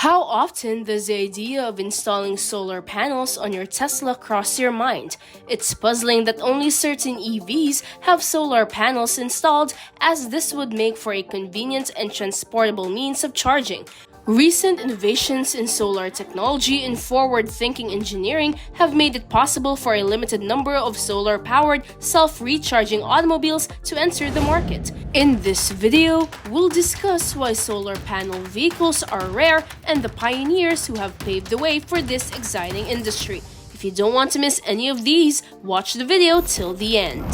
How often does the idea of installing solar panels on your Tesla cross your mind? It's puzzling that only certain EVs have solar panels installed, as this would make for a convenient and transportable means of charging. Recent innovations in solar technology and forward-thinking engineering have made it possible for a limited number of solar-powered, self-recharging automobiles to enter the market. In this video, we'll discuss why solar panel vehicles are rare and the pioneers who have paved the way for this exciting industry. If you don't want to miss any of these, watch the video till the end.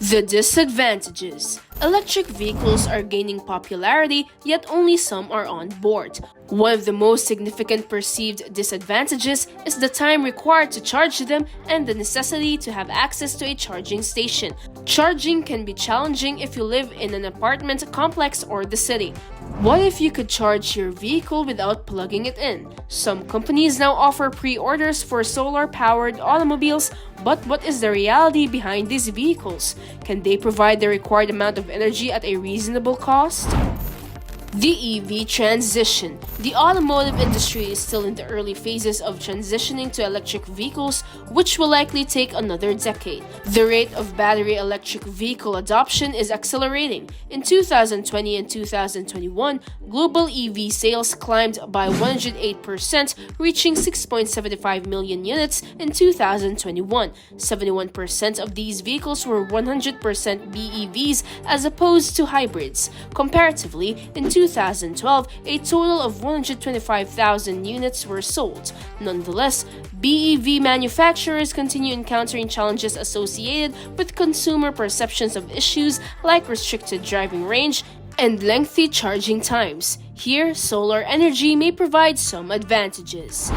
The disadvantages. Electric vehicles are gaining popularity, yet only some are on board. One of the most significant perceived disadvantages is the time required to charge them and the necessity to have access to a charging station. Charging can be challenging if you live in an apartment complex or the city. What if you could charge your vehicle without plugging it in? Some companies now offer pre-orders for solar-powered automobiles, but what is the reality behind these vehicles? Can they provide the required amount of energy at a reasonable cost? The EV transition. The automotive industry is still in the early phases of transitioning to electric vehicles, which will likely take another decade. The rate of battery electric vehicle adoption is accelerating. In 2020 and 2021, global EV sales climbed by 108%, reaching 6.75 million units in 2021. 71% of these vehicles were 100% BEVs as opposed to hybrids. Comparatively, in 2012, a total of 125,000 units were sold. Nonetheless, BEV manufacturers continue encountering challenges associated with consumer perceptions of issues like restricted driving range and lengthy charging times. Here, solar energy may provide some advantages.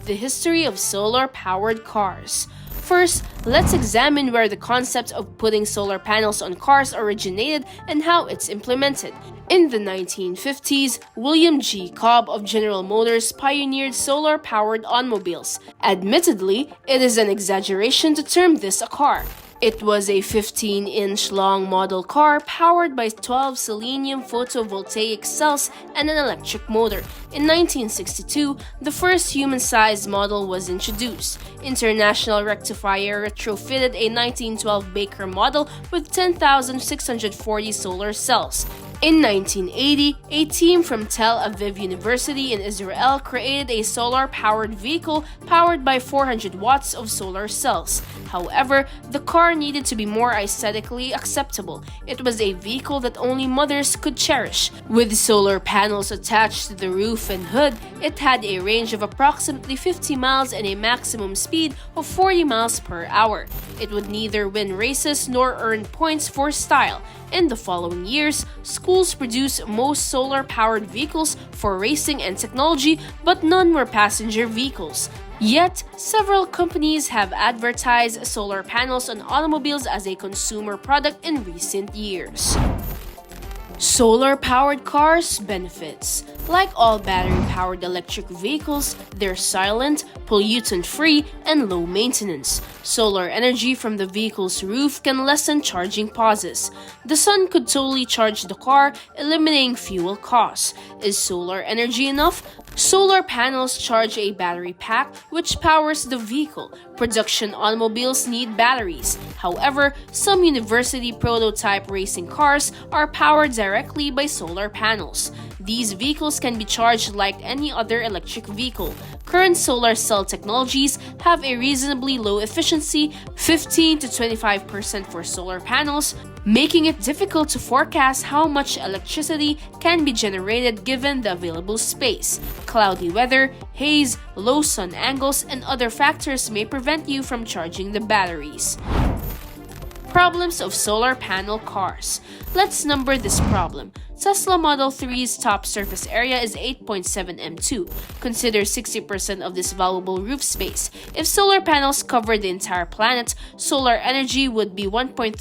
The history of solar-powered cars. First, let's examine where the concept of putting solar panels on cars originated and how it's implemented. In the 1950s, William G. Cobb of General Motors pioneered solar-powered automobiles. Admittedly, it is an exaggeration to term this a car. It was a 15-inch long model car powered by 12 selenium photovoltaic cells and an electric motor. In 1962, the first human-sized model was introduced. International Rectifier retrofitted a 1912 Baker model with 10,640 solar cells. In 1980, a team from Tel Aviv University in Israel created a solar-powered vehicle powered by 400 watts of solar cells. However, the car needed to be more aesthetically acceptable. It was a vehicle that only mothers could cherish. With solar panels attached to the roof and hood, it had a range of approximately 50 miles and a maximum speed of 40 miles per hour. It would neither win races nor earn points for style. In the following years, schools produced most solar-powered vehicles for racing and technology, but none were passenger vehicles. Yet, several companies have advertised solar panels on automobiles as a consumer product in recent years. Solar-powered cars benefits. Like all battery-powered electric vehicles, they're silent, pollutant-free, and low maintenance. Solar energy from the vehicle's roof can lessen charging pauses. The sun could totally charge the car, eliminating fuel costs. Is solar energy enough? Solar panels charge a battery pack, which powers the vehicle. Production automobiles need batteries. However, some university prototype racing cars are powered directly by solar panels. These vehicles can be charged like any other electric vehicle. Current solar cell technologies have a reasonably low efficiency, 15 to 25% for solar panels, making it difficult to forecast how much electricity can be generated given the available space. Cloudy weather, haze, low sun angles, and other factors may prevent you from charging the batteries. Problems of solar panel cars. Let's number this problem. Tesla Model 3's top surface area is 8.7 m2. Consider 60% of this valuable roof space. If solar panels covered the entire planet, solar energy would be 1.36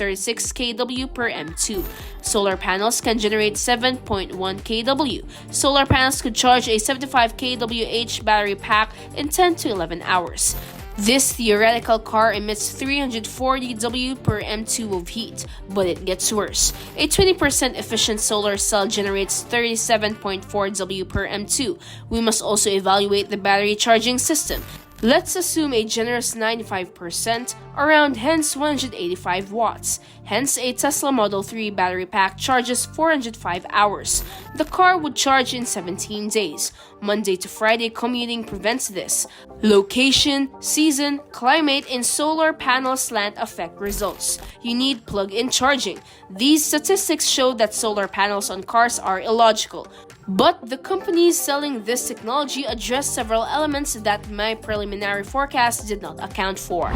kW per m2. Solar panels can generate 7.1 kW. Solar panels could charge a 75 kWh battery pack in 10 to 11 hours. This theoretical car emits 340 W per M2 of heat, but it gets worse. A 20% efficient solar cell generates 37.4 W per M2. We must also evaluate the battery charging system. Let's assume a generous 95%, around hence 185 watts. Hence, a Tesla Model 3 battery pack charges 405 hours. The car would charge in 17 days. Monday to Friday commuting prevents this. Location, season, climate, and solar panel slant affect results. You need plug-in charging. These statistics show that solar panels on cars are illogical. But the companies selling this technology address several elements that my preliminary forecast did not account for.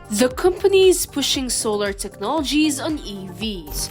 The companies pushing solar technologies on EVs.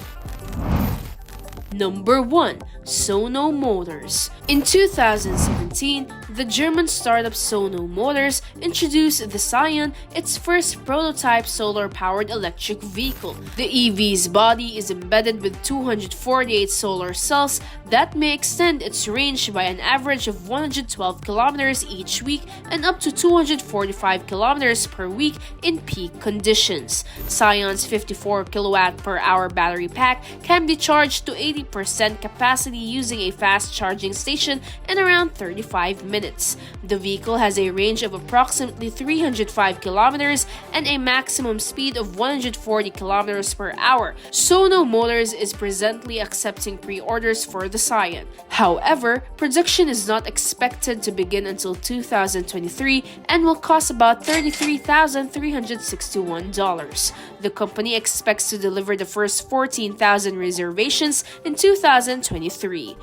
Number 1. SONO Motors. In 2017, the German startup SONO Motors introduced the Scion, its first prototype solar-powered electric vehicle. The EV's body is embedded with 248 solar cells that may extend its range by an average of 112 kilometers each week and up to 245 kilometers per week in peak conditions. Scion's 54 kilowatt per hour battery pack can be charged to 80% capacity using a fast charging station in around 35 minutes. The vehicle has a range of approximately 305 kilometers and a maximum speed of 140 kilometers per hour. SONO Motors is presently accepting pre-orders for the Scion. However, production is not expected to begin until 2023 and will cost about $33,361. The company expects to deliver the first 14,000 reservations in 2023.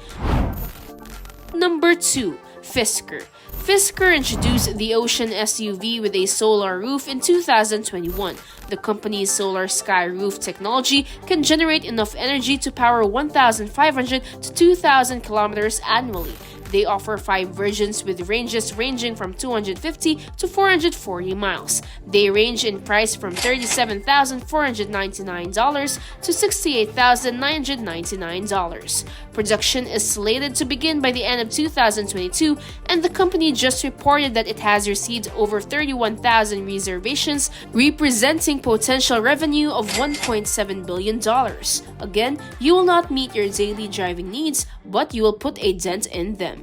Number 2. Fisker. Fisker introduced the Ocean SUV with a solar roof in 2021. The company's solar sky roof technology can generate enough energy to power 1,500 to 2,000 kilometers annually. They offer 5 versions with ranges ranging from 250 to 440 miles. They range in price from $37,499 to $68,999. Production is slated to begin by the end of 2022, and the company just reported that it has received over 31,000 reservations, representing potential revenue of $1.7 billion. Again, you will not meet your daily driving needs, but you will put a dent in them.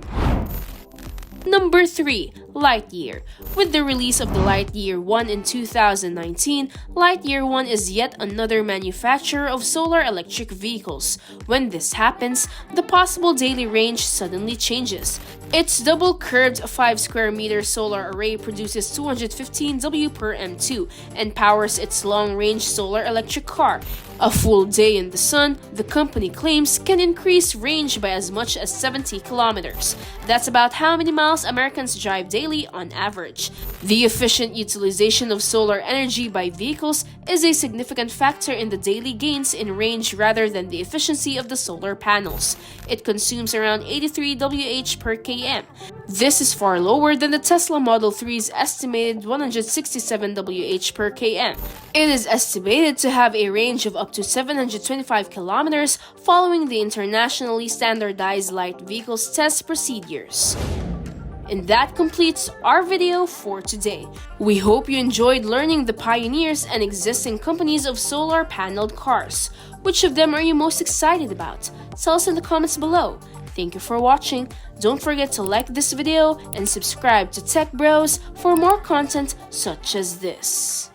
Number 3. Lightyear. With the release of the Lightyear 1 in 2019, Lightyear 1 is yet another manufacturer of solar electric vehicles. When this happens, the possible daily range suddenly changes. Its double-curved 5 square meter solar array produces 215 W per M2 and powers its long-range solar electric car. A full day in the sun, the company claims, can increase range by as much as 70 kilometers. That's about how many miles Americans drive daily on average. The efficient utilization of solar energy by vehicles is a significant factor in the daily gains in range rather than the efficiency of the solar panels. It consumes around 83 Wh per km. This is far lower than the Tesla Model 3's estimated 167 Wh per km. It is estimated to have a range of up to 725 kilometers following the internationally standardized light vehicles test procedures. And that completes our video for today. We hope you enjoyed learning the pioneers and existing companies of solar paneled cars. Which of them are you most excited about? Tell us in the comments below. Thank you for watching. Don't forget to like this video and subscribe to Tech Bros for more content such as this.